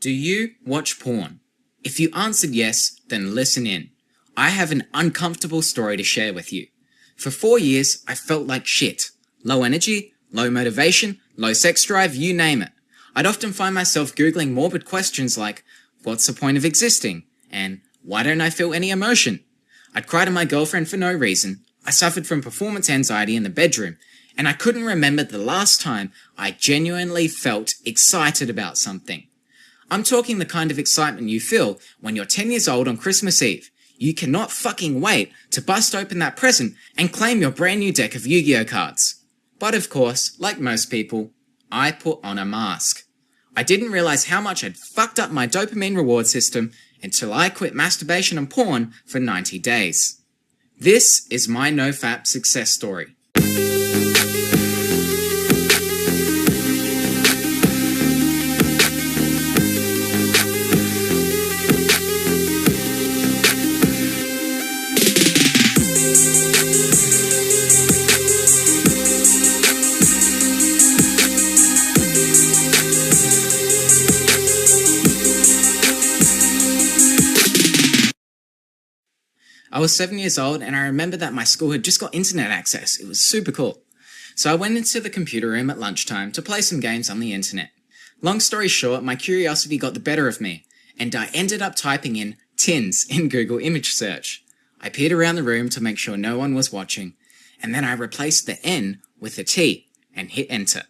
Do you watch porn? If you answered yes, then listen in. I have an uncomfortable story to share with you. For 4 years, I felt like shit. Low energy, low motivation, low sex drive, you name it. I'd often find myself Googling morbid questions like, what's the point of existing? And why don't I feel any emotion? I'd cry to my girlfriend for no reason. I suffered from performance anxiety in the bedroom, and I couldn't remember the last time I genuinely felt excited about something. I'm talking the kind of excitement you feel when you're 10 years old on Christmas Eve. You cannot fucking wait to bust open that present and claim your brand new deck of Yu-Gi-Oh cards. But of course, like most people, I put on a mask. I didn't realize how much I'd fucked up my dopamine reward system until I quit masturbation and porn for 90 days. This is my NoFap success story. I was 7 years old and I remember that my school had just got internet access. It was super cool. So I went into the computer room at lunchtime to play some games on the internet. Long story short, my curiosity got the better of me, and I ended up typing in tins in Google image search. I peered around the room to make sure no one was watching, and then I replaced the N with a T and hit enter.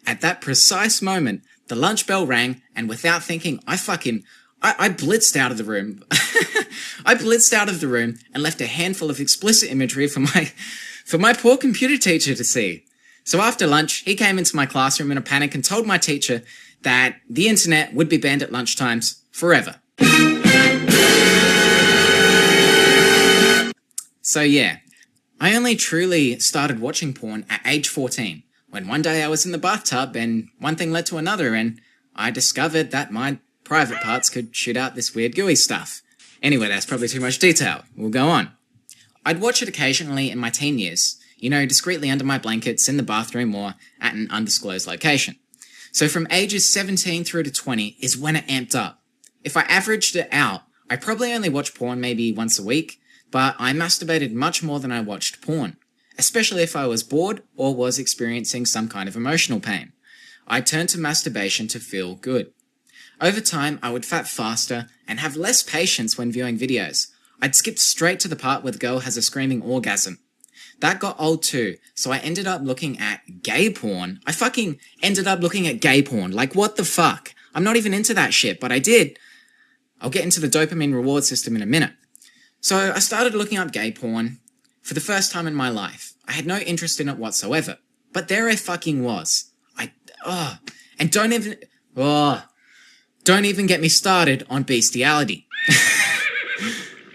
At that precise moment, the lunch bell rang, and without thinking, I blitzed out of the room. I blitzed out of the room and left a handful of explicit imagery for my poor computer teacher to see. So after lunch, he came into my classroom in a panic and told my teacher that the internet would be banned at lunchtimes forever. So yeah, I only truly started watching porn at age 14, when one day I was in the bathtub and one thing led to another and I discovered that my private parts could shoot out this weird gooey stuff. Anyway, that's probably too much detail. We'll go on. I'd watch it occasionally in my teen years, discreetly under my blankets, in the bathroom, or at an undisclosed location. So from ages 17 through to 20 is when it amped up. If I averaged it out, I probably only watched porn maybe once a week, but I masturbated much more than I watched porn, especially if I was bored or was experiencing some kind of emotional pain. I turned to masturbation to feel good. Over time, I would fap faster and have less patience when viewing videos. I'd skip straight to the part where the girl has a screaming orgasm. That got old too, so I ended up looking at gay porn. I fucking ended up looking at gay porn. Like, what the fuck? I'm not even into that shit, but I did. I'll get into the dopamine reward system in a minute. So I started looking up gay porn for the first time in my life. I had no interest in it whatsoever. But there I fucking was. And don't even get me started on bestiality.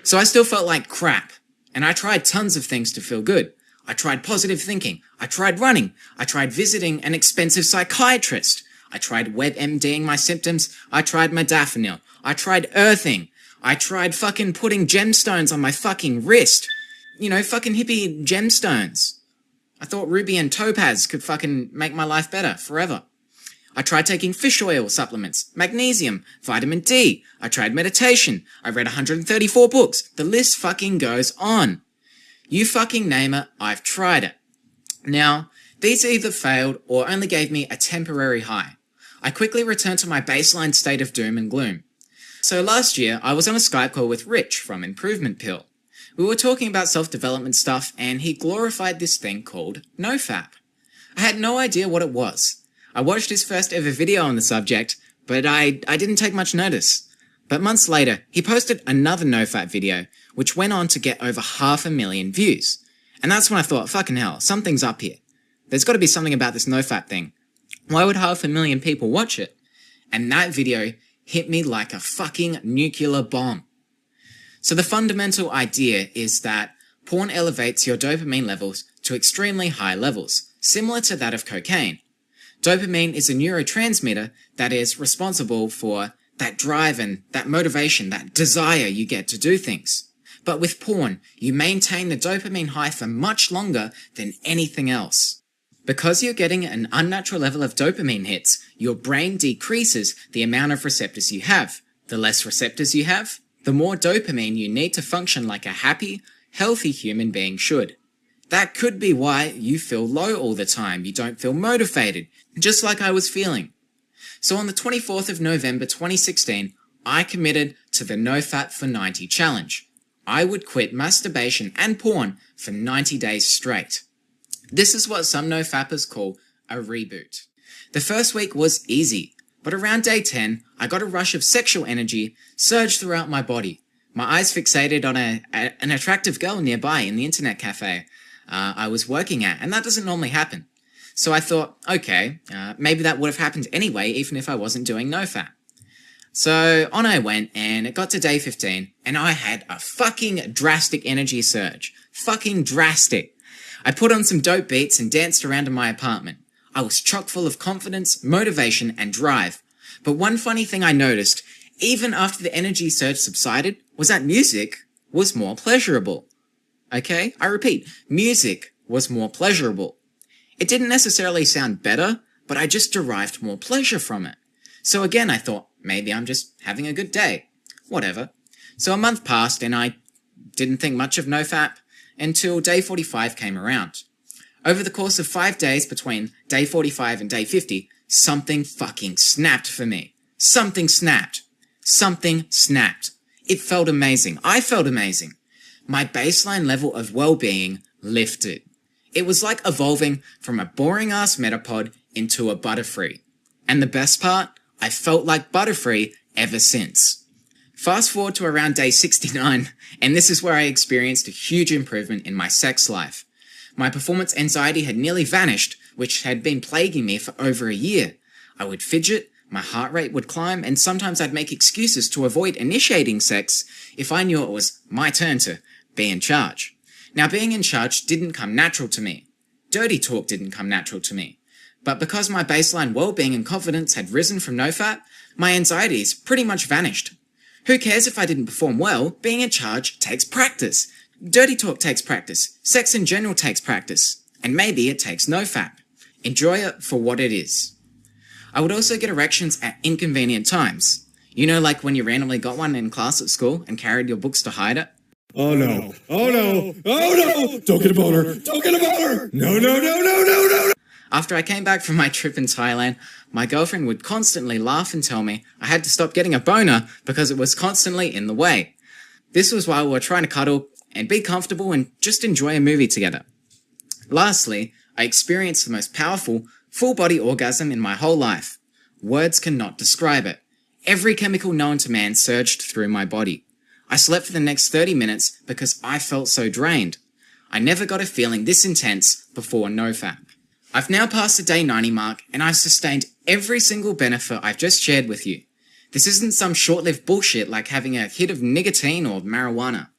So I still felt like crap, and I tried tons of things to feel good. I tried positive thinking, I tried running, I tried visiting an expensive psychiatrist, I tried WebMDing my symptoms, I tried modafinil, I tried earthing, I tried fucking putting gemstones on my fucking wrist. Fucking hippie gemstones. I thought ruby and topaz could fucking make my life better forever. I tried taking fish oil supplements, magnesium, vitamin D. I tried meditation. I read 134 books. The list fucking goes on. You fucking name it, I've tried it. Now, these either failed or only gave me a temporary high. I quickly returned to my baseline state of doom and gloom. So last year, I was on a Skype call with Rich from Improvement Pill. We were talking about self-development stuff, and he glorified this thing called NoFap. I had no idea what it was. I watched his first ever video on the subject, but I didn't take much notice. But months later, he posted another NoFap video, which went on to get over 500,000 views. And that's when I thought, fucking hell, something's up here. There's got to be something about this NoFap thing. Why would 500,000 people watch it? And that video hit me like a fucking nuclear bomb. So the fundamental idea is that porn elevates your dopamine levels to extremely high levels, similar to that of cocaine. Dopamine is a neurotransmitter that is responsible for that drive and that motivation, that desire you get to do things. But with porn, you maintain the dopamine high for much longer than anything else. Because you're getting an unnatural level of dopamine hits, your brain decreases the amount of receptors you have. The less receptors you have, the more dopamine you need to function like a happy, healthy human being should. That could be why you feel low all the time. You don't feel motivated, just like I was feeling. So on the 24th of November 2016, I committed to the NoFap for 90 challenge. I would quit masturbation and porn for 90 days straight. This is what some NoFappers call a reboot. The first week was easy, but around day 10, I got a rush of sexual energy surge throughout my body. My eyes fixated on an attractive girl nearby in the internet cafe I was working at, and that doesn't normally happen. So I thought, okay, maybe that would have happened anyway, even if I wasn't doing NoFap. So on I went, and it got to day 15, and I had a fucking drastic energy surge. Fucking drastic. I put on some dope beats and danced around in my apartment. I was chock full of confidence, motivation, and drive. But one funny thing I noticed, even after the energy surge subsided, was that music was more pleasurable. Okay? I repeat, music was more pleasurable. It didn't necessarily sound better, but I just derived more pleasure from it. So again, I thought, maybe I'm just having a good day. Whatever. So a month passed, and I didn't think much of NoFap until day 45 came around. Over the course of 5 days between day 45 and day 50, something fucking snapped for me. Something snapped. Something snapped. It felt amazing. I felt amazing. My baseline level of well-being lifted. It was like evolving from a boring-ass Metapod into a Butterfree. And the best part? I felt like Butterfree ever since. Fast forward to around day 69, and this is where I experienced a huge improvement in my sex life. My performance anxiety had nearly vanished, which had been plaguing me for over a year. I would fidget, my heart rate would climb, and sometimes I'd make excuses to avoid initiating sex if I knew it was my turn to be in charge. Now, being in charge didn't come natural to me. Dirty talk didn't come natural to me. But because my baseline well-being and confidence had risen from NoFap, my anxieties pretty much vanished. Who cares if I didn't perform well? Being in charge takes practice. Dirty talk takes practice. Sex in general takes practice. And maybe it takes NoFap. Enjoy it for what it is. I would also get erections at inconvenient times. You know, like when you randomly got one in class at school and carried your books to hide it? Oh no, oh no, oh no, don't get a boner, don't get a boner, no, no, no, no, no, no. After I came back from my trip in Thailand, my girlfriend would constantly laugh and tell me I had to stop getting a boner because it was constantly in the way. This was while we were trying to cuddle and be comfortable and just enjoy a movie together. Lastly, I experienced the most powerful, full-body orgasm in my whole life. Words cannot describe it. Every chemical known to man surged through my body. I slept for the next 30 minutes because I felt so drained. I never got a feeling this intense before NoFap. I've now passed the day 90 mark, and I've sustained every single benefit I've just shared with you. This isn't some short-lived bullshit like having a hit of nicotine or marijuana.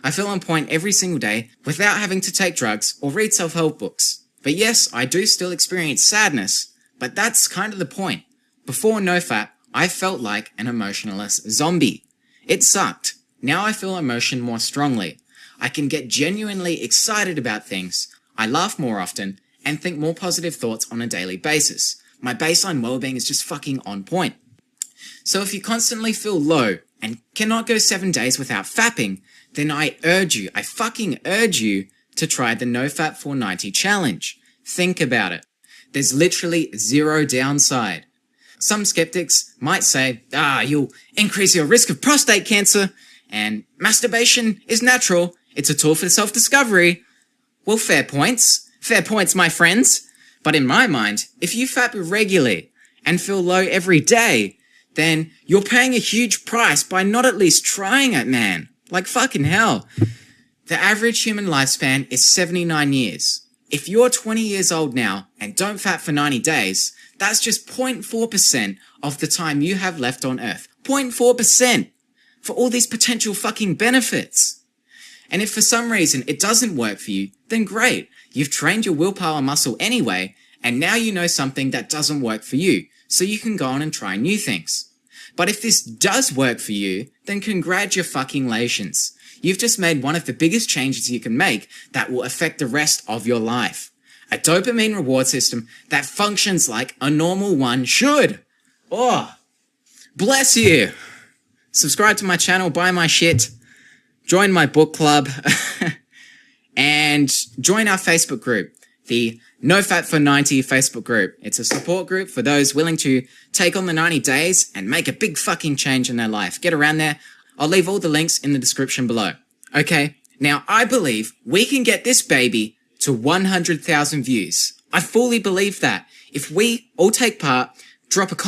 I feel on point every single day without having to take drugs or read self-help books. But yes, I do still experience sadness, but that's kind of the point. Before NoFap, I felt like an emotionless zombie. It sucked. Now I feel emotion more strongly. I can get genuinely excited about things. I laugh more often and think more positive thoughts on a daily basis. My baseline well-being is just fucking on point. So if you constantly feel low and cannot go 7 days without fapping, then I fucking urge you to try the NoFap 490 challenge. Think about it. There's literally zero downside. Some skeptics might say, you'll increase your risk of prostate cancer, and masturbation is natural. It's a tool for self-discovery. Well, fair points. Fair points, my friends. But in my mind, if you fap regularly and feel low every day, then you're paying a huge price by not at least trying it, man. Like fucking hell. The average human lifespan is 79 years. If you're 20 years old now and don't fap for 90 days, that's just 0.4% of the time you have left on Earth. 0.4% for all these potential fucking benefits. And if for some reason it doesn't work for you, then great. You've trained your willpower muscle anyway, and now you know something that doesn't work for you, so you can go on and try new things. But if this does work for you, then congratulations. You've just made one of the biggest changes you can make that will affect the rest of your life. A dopamine reward system that functions like a normal one should. Oh, bless you. Subscribe to my channel, buy my shit, join my book club, and join our Facebook group, the NoFap for 90 Facebook group. It's a support group for those willing to take on the 90 days and make a big fucking change in their life. Get around there. I'll leave all the links in the description below. Okay, now I believe we can get this baby to 100,000 views. I fully believe that. If we all take part, drop a comment